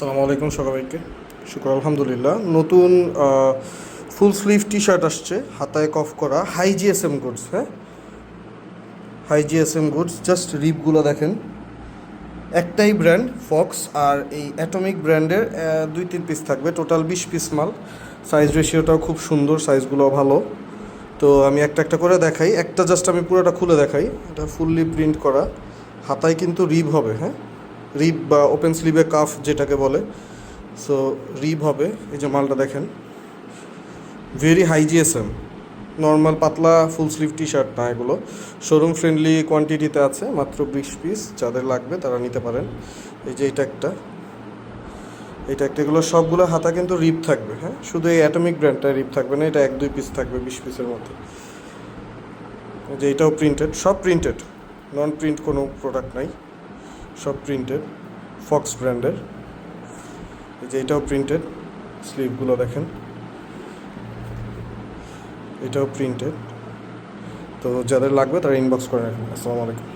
আসসালামু আলাইকুম সবাইকে। শুকর আলহামদুলিল্লাহ। নতুন ফুল স্লিভ টি শার্ট আসছে, হাতায় কফ করা, হাই জিএসএম গুডস। হ্যাঁ, হাই জিএসএম গুডস। জাস্ট রিপগুলো দেখেন। একটাই ব্র্যান্ড ফক্স, আর এই অ্যাটমিক ব্র্যান্ডের 2-3 পিস থাকবে, টোটাল 20 পিস মাল। সাইজ রেশিওটাও খুব সুন্দর, সাইজগুলো ভালো। তো আমি একটা একটা করে দেখাই। একটা জাস্ট আমি পুরোটা খুলে দেখাই। এটা ফুললি প্রিন্ট করা, হাতায় কিন্তু রিব হবে। হ্যাঁ, রিব বা ওপেন স্লিভে কাফ যেটাকে বলে, সো রিব হবে। এই যে মালটা দেখেন, ভেরি হাই জিএসএম, নর্মাল পাতলা ফুল স্লিভ টি শার্ট না এগুলো। শোরুম ফ্রেন্ডলি কোয়ান্টিটিতে আছে, মাত্র 20 পিস। যাদের লাগবে তারা নিতে পারেন। এই যে এটা একটা এগুলো সবগুলো হাতা কিন্তু রিপ থাকবে। হ্যাঁ, শুধু এই অ্যাটমিক ব্র্যান্ডটা রিপ থাকবে না, এটা 1-2 পিস থাকবে 20 পিসের মধ্যে। এই যে এটাও প্রিন্টেড, সব প্রিন্টেড, নন প্রিন্ট কোনো প্রোডাক্ট নাই, সব প্রিন্টেড ফক্স ব্র্যান্ডের। এই যে এটাও প্রিন্টেড, স্লিভগুলো দেখেন, এটাও প্রিন্টেড। তো যাদের লাগবে তারা ইনবক্স করে রাখবেন। আসসালামু আলাইকুম।